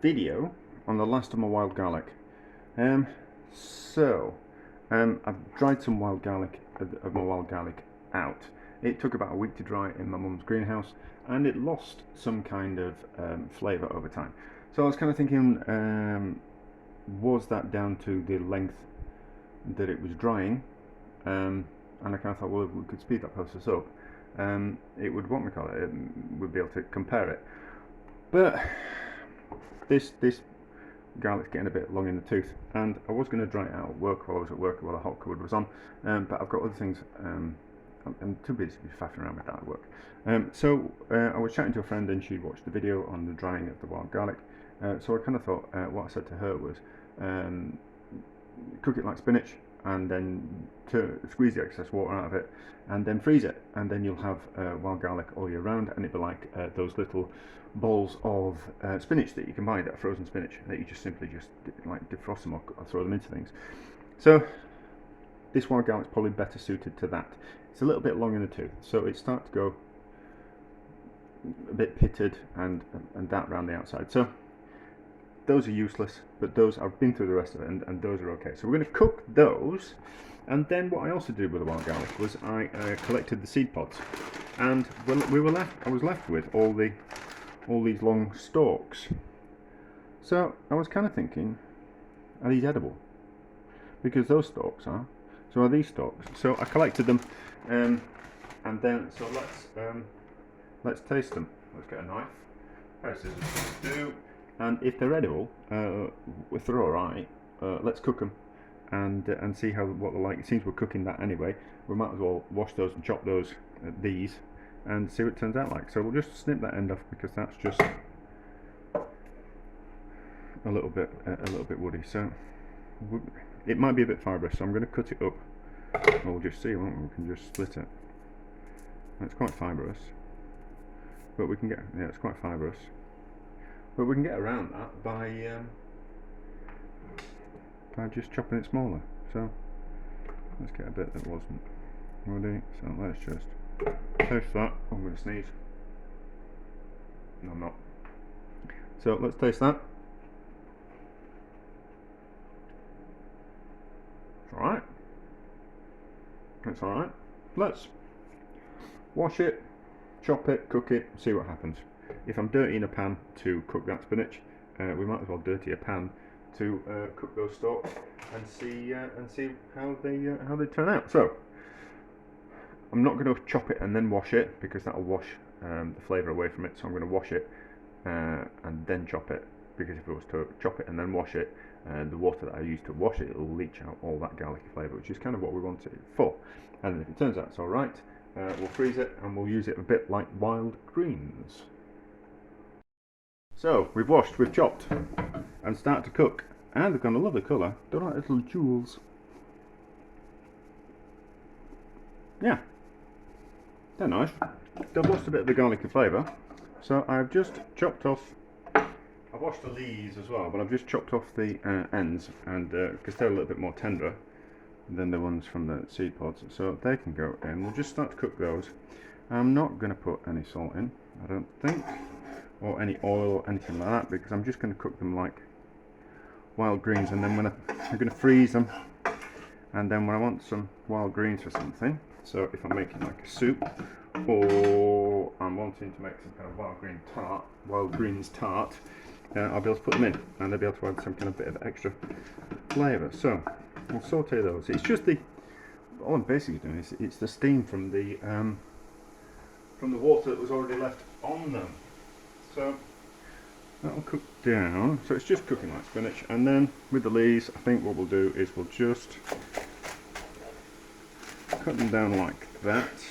video on the last of my wild garlic. I've dried some wild garlic of my wild garlic out. It took about a week to dry in my mum's greenhouse, and it lost some kind of flavour over time. So I was kind of thinking, was that down to the length that it was drying? And I kind of thought, well, if we could speed that process up, it would, we'd be able to compare it. But this garlic's getting a bit long in the tooth, and I was going to dry it out at work while I was at work while the hot cupboard was on, but I've got other things. I'm too busy to be faffing around with that at work. I was chatting to a friend, and she'd watched the video on the drying of the wild garlic. So I kind of thought, what I said to her was, cook it like spinach, and then squeeze the excess water out of it, and then freeze it, and then you'll have wild garlic all year round, and it'll be like those little balls of spinach that you can buy, that are frozen spinach, that you just simply like defrost them or throw them into things. So this wild garlic's probably better suited to that. It's a little bit long in the tooth, so it starts to go a bit pitted and that around the outside. So those are useless, but those, I've been through the rest of it, and those are okay. So we're going to cook those, and then what I also did with the wild garlic was I collected the seed pods, and I was left with all these long stalks. So I was kind of thinking, are these edible? Because those stalks are. So are these stalks? So I collected them, and then so let's taste them. Let's get a knife. Pair of scissors do. And if they're edible, if they're alright, let's cook them and see what they're like. It seems we're cooking that anyway. We might as well wash those and chop these, and see what it turns out like. So we'll just snip that end off, because that's just a little bit woody. So it might be a bit fibrous, so I'm going to cut it up. We'll just see, won't we? We can just split it. It's quite fibrous, but we can get, yeah, it's quite fibrous. But we can get around that by just chopping it smaller. So let's get a bit that wasn't woody. So let's just taste that. Oh, I'm going to sneeze. No, I'm not. So let's taste that. It's alright. It's alright. Let's wash it, chop it, cook it, see what happens. If I'm dirtying a pan to cook that spinach, we might as well dirty a pan to cook those stalks, and see how they turn out. So I'm not going to chop it and then wash it, because that'll wash the flavour away from it. So I'm going to wash it and then chop it, because if I was to chop it and then wash it, the water that I use to wash it will leach out all that garlicky flavour, which is kind of what we want it for. And if it turns out it's alright, we'll freeze it, and we'll use it a bit like wild greens. So we've washed, we've chopped, and started to cook, and they've got a lovely colour. They're like little jewels. Yeah, they're nice. They've lost a bit of the garlicky flavour, so I've just chopped off. I've washed the leaves as well, but I've just chopped off the ends, and because they're a little bit more tender than the ones from the seed pods, so they can go in. We'll just start to cook those. I'm not going to put any salt in, I don't think, or any oil or anything like that, because I'm just going to cook them like wild greens, and then I'm going to freeze them, and then when I want some wild greens for something, so if I'm making like a soup, or I'm wanting to make some kind of wild greens tart, I'll be able to put them in, and they'll be able to add some kind of bit of extra flavour. So we'll saute those. It's just all I'm basically doing is it's the steam from the water that was already left on them. So that'll cook down. So it's just cooking like spinach, and then with the leaves, I think what we'll do is we'll just cut them down like that,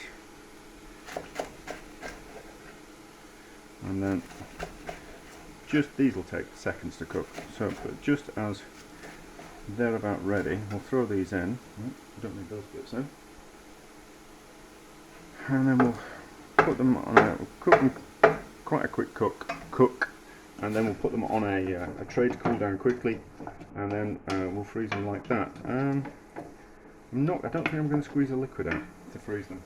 and then these will take seconds to cook. So, but just as they're about ready, we'll throw these in. Don't need those bits in. And then we'll put them on we'll cook them quite a quick cook, and then we'll put them on a tray to cool down quickly, and then we'll freeze them like that. I don't think I'm going to squeeze a liquid out to freeze them.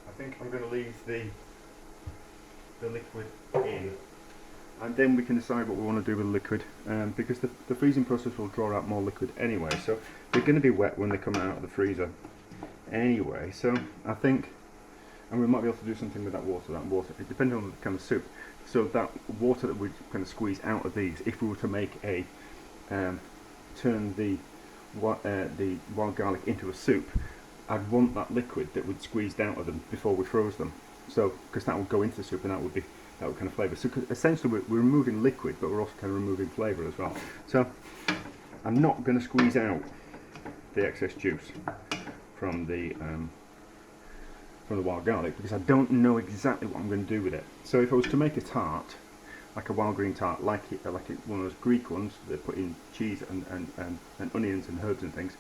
I think I'm going to leave the liquid in, and then we can decide what we want to do with the liquid, because the freezing process will draw out more liquid anyway, so they're going to be wet when they come out of the freezer anyway. So I think, and we might be able to do something with that water, depending on the kind of soup. So that water that we're going to squeeze out of these, if we were to make a turn the wild garlic into a soup, I'd want that liquid that we'd squeezed out of them before we froze them. So because that would go into the soup and that would kind of flavour. So essentially we're removing liquid, but we're also kind of removing flavour as well. So I'm not going to squeeze out the excess juice from the wild garlic, because I don't know exactly what I'm going to do with it. So if I was to make a tart, like a wild green tart, like one of those Greek ones that put in cheese and onions and herbs and things,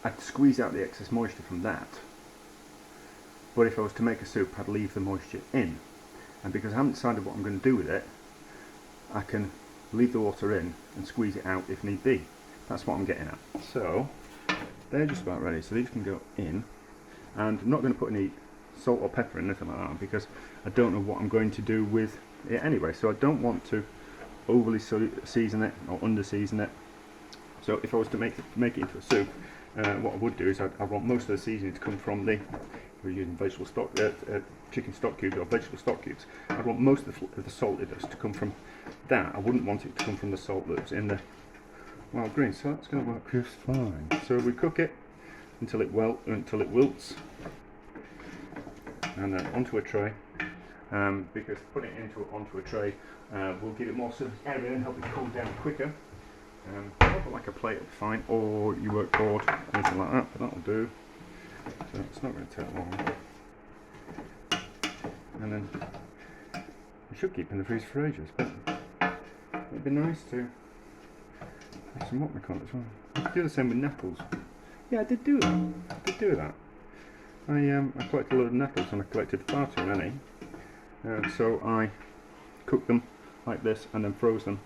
I'd squeeze out the excess moisture from that. But if I was to make a soup, I'd leave the moisture in. And because I haven't decided what I'm going to do with it, I can leave the water in and squeeze it out if need be. That's what I'm getting at. So they're just about ready, so these can go in. And I'm not going to put any salt or pepper in, anything like that, because I don't know what I'm going to do with it anyway. So I don't want to overly season it or under season it. So if I was to make it into a soup, what I would do is I want most of the seasoning to come from we're using vegetable stock, chicken stock cubes or vegetable stock cubes. I'd want most of the saltiness to come from that. I wouldn't want it to come from the salt that's in the wild greens. So that's going to work just fine. So we cook it until it wilts, and then onto a tray. Because putting it onto a tray will give it more surface area and help it cool down quicker. Like a plate will be fine, or you work board, anything like that, but that'll do. So it's not going to take long. And then you should keep in the freezer for ages, but it'd be nice to have some what we call it as well. I could do the same with nettles. Yeah, I did do that. I collected a lot of nettles, and I collected far too many. So I cooked them like this and then froze them,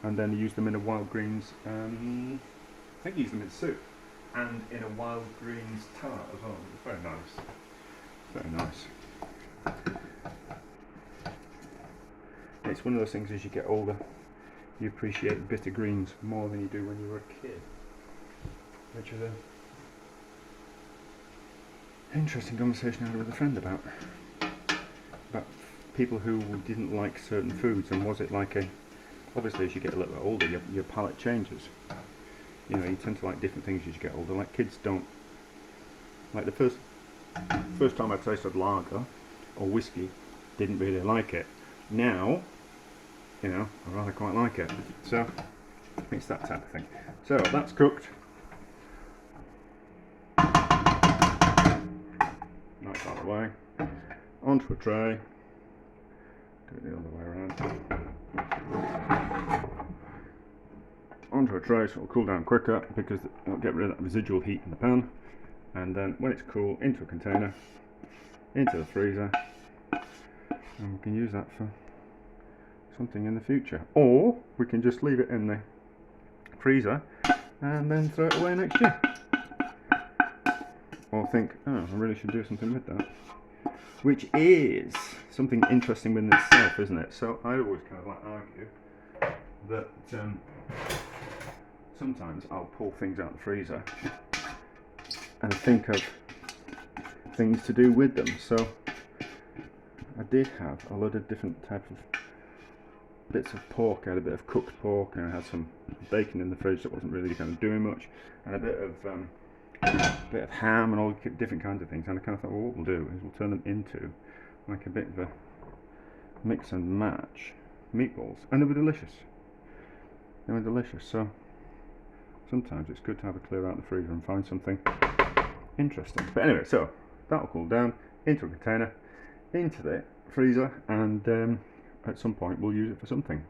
and then used them in a wild greens, I think I used them in soup and in a wild greens tart as well. It's very nice. It's one of those things, as you get older, you appreciate bitter greens more than you do when you were a kid, which is an interesting conversation I had with a friend about people who didn't like certain foods, and was it like obviously as you get a little bit older, your palate changes. You know, you tend to like different things as you get older. Like kids don't. Like the first time I tasted lager or whiskey, didn't really like it. Now, you know, I rather quite like it. So it's that type of thing. So that's cooked. That's out of the way. Onto a tray. Do it the other way around. Onto a tray, so it'll cool down quicker because it'll get rid of that residual heat in the pan. And then when it's cool, into a container, into the freezer, and we can use that for something in the future. Or we can just leave it in the freezer and then throw it away next year. Or think, oh, I really should do something with that. Which is something interesting within itself, isn't it? So I always kind of like argue that sometimes I'll pull things out of the freezer and think of things to do with them. So I did have a lot of different types of bits of pork. I had a bit of cooked pork, and I had some bacon in the fridge that wasn't really kind of doing much, and a bit of ham and all different kinds of things. And I kind of thought, well, what we'll do is we'll turn them into like a bit of a mix and match meatballs, and they were delicious. So sometimes it's good to have a clear out the freezer and find something interesting. But anyway, so that'll cool down into a container, into the freezer, and at some point we'll use it for something.